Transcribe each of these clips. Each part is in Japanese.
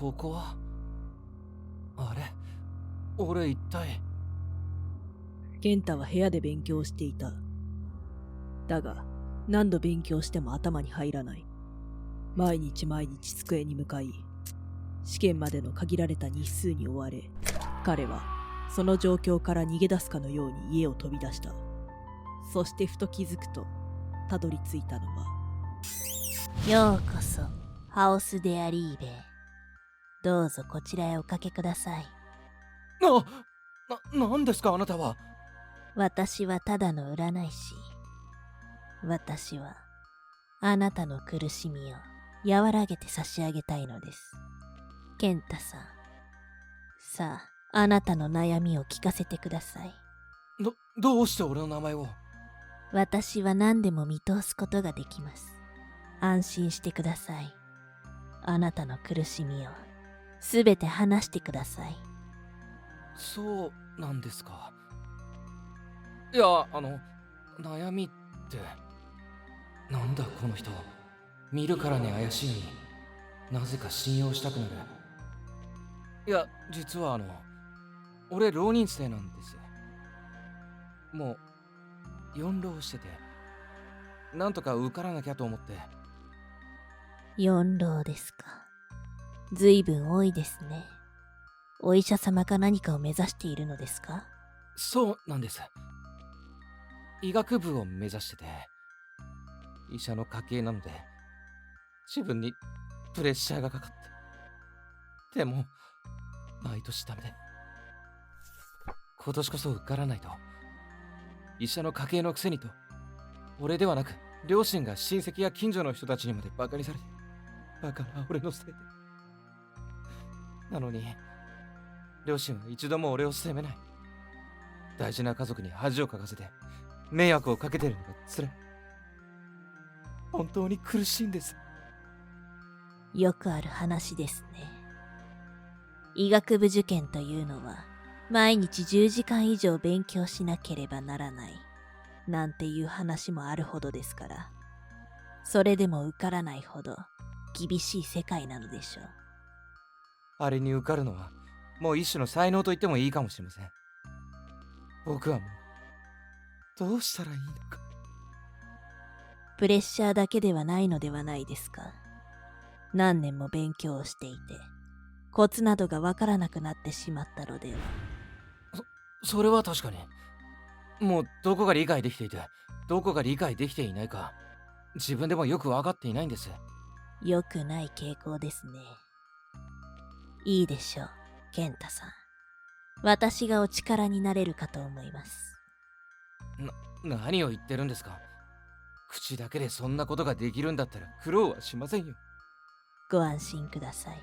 ここはあれ、俺一体。健太は部屋で勉強していた。だが、何度勉強しても頭に入らない。毎日机に向かい、試験までの限られた日数に追われ、彼はその状況から逃げ出すかのように家を飛び出した。そしてふと気づくと、たどり着いたのは、ようこそハウスデアリーベ。どうぞこちらへおかけください。なんですかあなたは。私はただの占い師。私はあなたの苦しみを和らげて差し上げたいのです。健太さん、さあ、あなたの悩みを聞かせてください。どうして俺の名前を。私は何でも見通すことができます。安心してください。あなたの苦しみをすべて話してください。そうなんですか。いや、悩みって。なんだこの人。見るからに怪しいのになぜか信用したくなる。いや、実は俺浪人生なんです。もう4浪してて、なんとか受からなきゃと思って。4浪ですか。ずいぶん多いですね。お医者様か何かを目指しているのですか？そうなんです。医学部を目指してて、医者の家系なので自分にプレッシャーがかかって。でも毎年ダメで、今年こそ受からないと。医者の家系のくせにと、俺ではなく両親が親戚や近所の人たちにまでバカにされて、バカな俺のせいで。なのに両親は一度も俺を責めない。大事な家族に恥をかかせて迷惑をかけてるのが辛い。本当に苦しいんです。よくある話ですね。医学部受験というのは毎日10時間以上勉強しなければならないなんていう話もあるほどですから、それでも受からないほど厳しい世界なのでしょう。あれに受かるのはもう一種の才能と言ってもいいかもしれません。僕はもうどうしたらいいのか。プレッシャーだけではないのではないですか。何年も勉強をしていてコツなどがわからなくなってしまったのでは。それは確かに。もうどこが理解できていてどこが理解できていないか自分でもよく分かっていないんです。良くない傾向ですね。いいでしょう、健太さん。私がお力になれるかと思います。何を言ってるんですか。口だけでそんなことができるんだったら苦労はしませんよ。ご安心ください。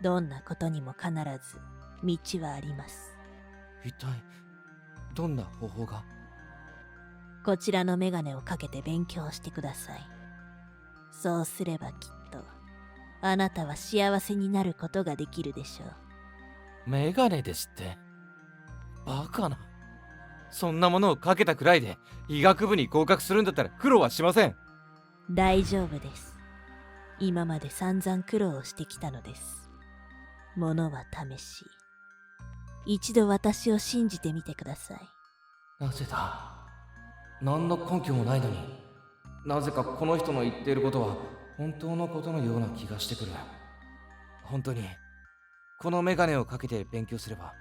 どんなことにも必ず道はあります。一体どんな方法が。こちらのメガネをかけて勉強してください。そうすればきっとあなたは幸せになることができるでしょう。メガネですって。バカな。そんなものをかけたくらいで医学部に合格するんだったら苦労はしません。大丈夫です。今まで散々苦労をしてきたのです。ものは試し。一度私を信じてみてください。なぜだ。何の根拠もないのになぜかこの人の言っていることは本当のことのような気がしてくる。本当にこのメガネをかけて勉強すれば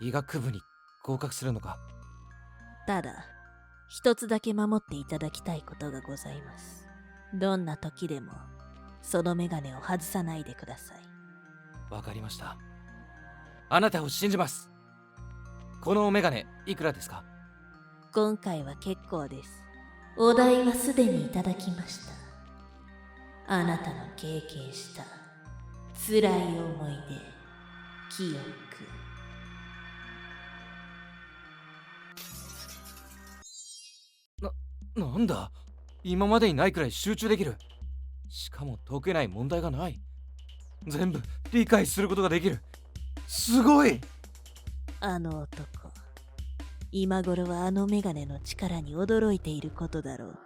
医学部に合格するのか。ただ一つだけ守っていただきたいことがございます。どんな時でもそのメガネを外さないでください。わかりました。あなたを信じます。このメガネいくらですか。今回は結構です。お代はすでにいただきました。あなたの経験した辛い思い出、記憶。なんだ。今までにないくらい集中できる。しかも解けない問題がない。全部理解することができる。すごい。あの男、今頃はあのメガネの力に驚いていることだろう。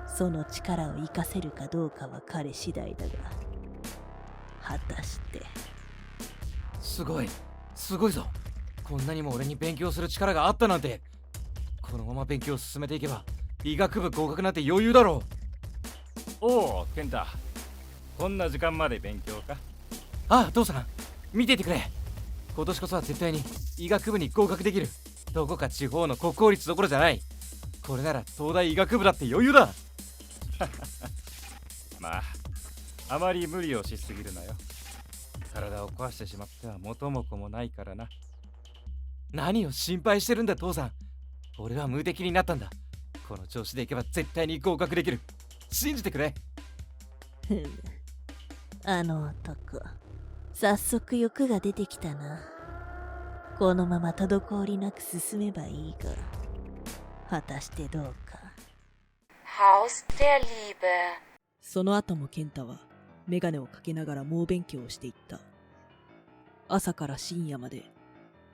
その力を活かせるかどうかは彼次第だが、果たして。すごいぞ。こんなにも俺に勉強する力があったなんて。このまま勉強を進めていけば医学部合格なんて余裕だろう。おお、健太。こんな時間まで勉強か。ああ、父さん見ていてくれ。今年こそは絶対に医学部に合格できる。どこか地方の国公立どころじゃない。これなら東大医学部だって余裕だ。まあ、あまり無理をしすぎるなよ。体を壊してしまっては元も子もないからな。何を心配してるんだ父さん。俺は無敵になったんだ。この調子でいけば絶対に合格できる。信じてくれ。ふむ、あの男、早速欲が出てきたな。このまま滞りなく進めばいいが、果たしてどうか。Haus der Liebe。 その後も健太はメガネをかけながら猛勉強をしていった。朝から深夜まで、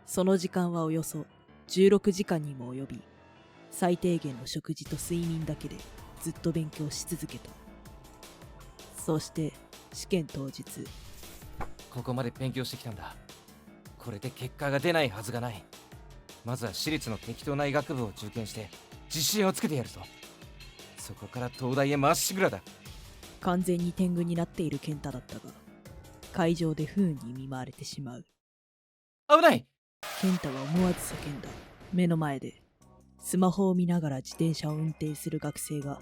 その時間はおよそ16時間にも及び、最低限の食事と睡眠だけでずっと勉強し続けた。そして試験当日、ここまで勉強してきたんだ。これで結果が出ないはずがない。まずは私立の適当な医学部を受験して自信をつけてやるぞ。そこから東大へまっしぐらだ。完全に天狗になっている健太だったが、会場で不運に見舞われてしまう。危ない。健太は思わず叫んだ。目の前でスマホを見ながら自転車を運転する学生が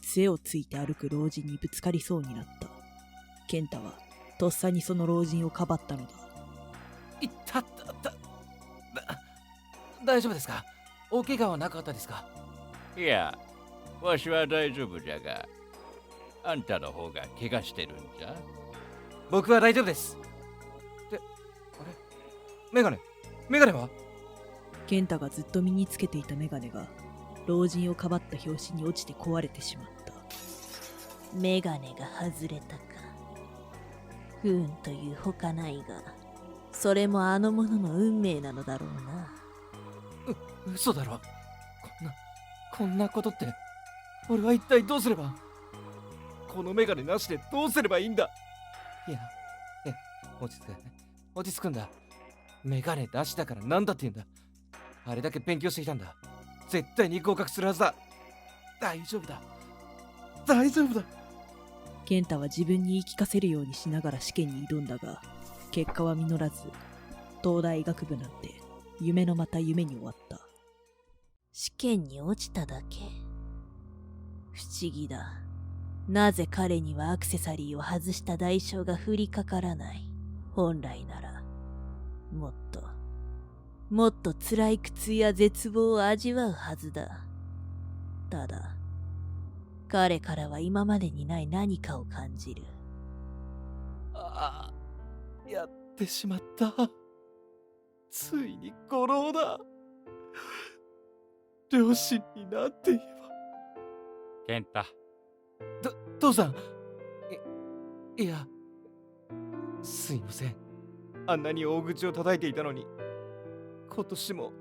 杖をついて歩く老人にぶつかりそうになった。健太はとっさにその老人をかばったのだ。いったったった。大丈夫ですか？大怪我はなかったですか？いや、わしは大丈夫じゃが、あんたの方が怪我してるんじゃ。僕は大丈夫です。あれメガネは？健太がずっと身につけていたメガネが老人をかばった拍子に落ちて壊れてしまった。メガネが外れたか。不運というほかないが、それもあの者の運命なのだろうな。嘘だろ。こんなことって。俺は一体どうすれば。このメガネなしでどうすればいいんだ。いや落ち着くんだ。メガネなしだからなんだって言うんだ。あれだけ勉強してきたんだ。絶対に合格するはずだ。大丈夫だ。健太は自分に言い聞かせるようにしながら試験に挑んだが、結果は実らず、東大医学部なんて夢のまた夢に終わった。試験に落ちただけ。不思議だ。なぜ彼にはアクセサリーを外した代償が降りかからない。本来なら、もっと辛い苦痛や絶望を味わうはずだ。ただ、彼からは今までにない何かを感じる。ああ、やってしまった。ついに五郎だ。両親になって言えば。健太。父さん。いや、すいません。あんなに大口を叩いていたのに、今年も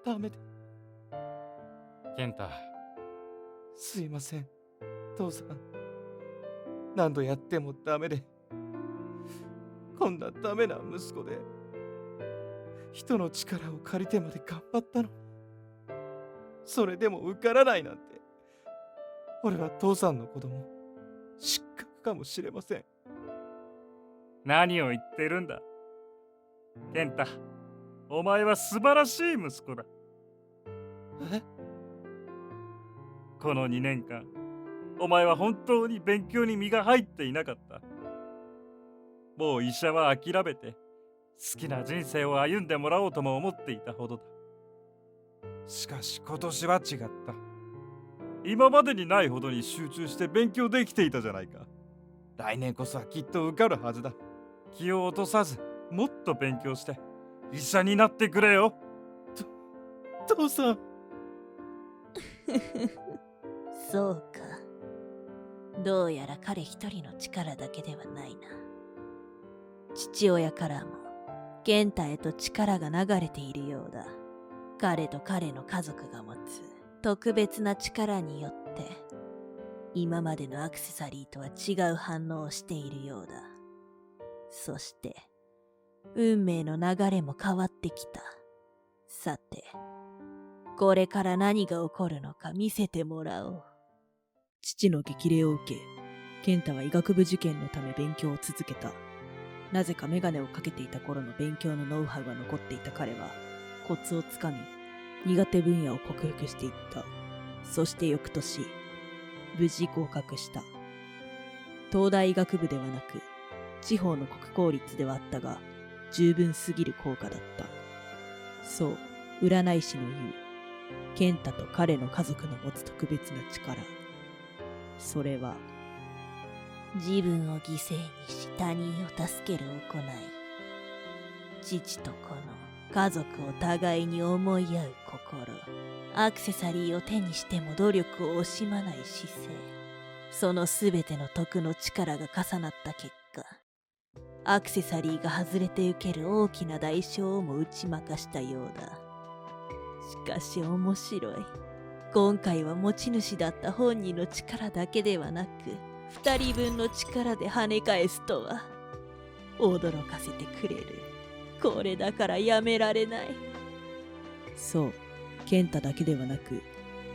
ダメで。健太。すいません、父さん。何度やってもダメで。こんなダメな息子で、人の力を借りてまで頑張ったのに、それでも受からないなんて。俺は父さんの子供、失格かもしれません。何を言ってるんだ。健太、お前は素晴らしい息子だ。え？この2年間、お前は本当に勉強に身が入っていなかった。もう医者は諦めて、好きな人生を歩んでもらおうとも思っていたほどだ。しかし今年は違った。今までにないほどに集中して勉強できていたじゃないか。来年こそはきっと受かるはずだ。気を落とさず、もっと勉強して医者になってくれよ。父さん。そうか。どうやら彼一人の力だけではないな。父親からも健太へと力が流れているようだ。彼と彼の家族が持つ特別な力によって、今までのアクセサリーとは違う反応をしているようだ。そして、運命の流れも変わってきた。さて、これから何が起こるのか見せてもらおう。父の激励を受け、健太は医学部受験のため勉強を続けた。なぜかメガネをかけていた頃の勉強のノウハウが残っていた彼は、コツをつかみ、苦手分野を克服していった。そして翌年、無事合格した。東大医学部ではなく、地方の国公立ではあったが、十分すぎる効果だった。そう、占い師の言う、健太と彼の家族の持つ特別な力。それは、自分を犠牲にし他人を助ける行い。父と子の家族を互いに思い合う心。アクセサリーを手にしても努力を惜しまない姿勢。そのすべての徳の力が重なった結果、アクセサリーが外れて受ける大きな代償をも打ち負かしたようだ。しかし面白い。今回は持ち主だった本人の力だけではなく、二人分の力で跳ね返すとは。驚かせてくれる。これだからやめられない。そう、健太だけではなく、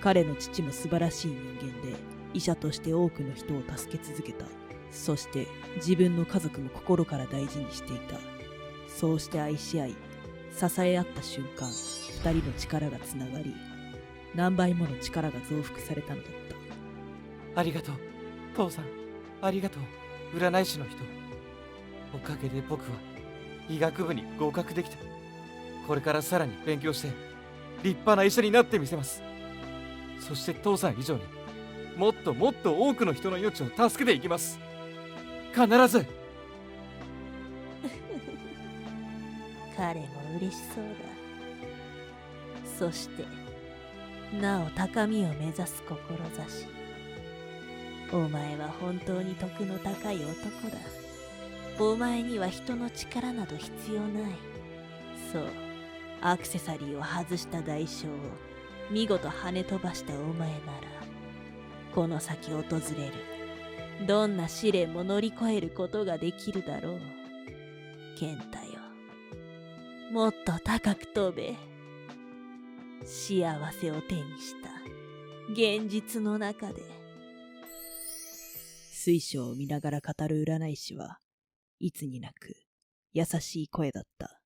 彼の父も素晴らしい人間で、医者として多くの人を助け続けた。そして自分の家族も心から大事にしていた。そうして愛し合い、支え合った瞬間、二人の力がつながり、何倍もの力が増幅されたのだった。ありがとう、父さん。ありがとう、占い師の人。おかげで僕は医学部に合格できた。これからさらに勉強して立派な医者になってみせます。そして父さん以上にもっともっと多くの人の命を助けていきます。必ず。彼も嬉しそうだ。そしてなお高みを目指す志。お前は本当に徳の高い男だ。お前には人の力など必要ない。そう、アクセサリーを外した代償を見事跳ね飛ばしたお前なら、この先訪れるどんな試練も乗り越えることができるだろう。健太よ、もっと高く飛べ。幸せを手にした現実の中で。水晶を見ながら語る占い師はいつになく優しい声だった。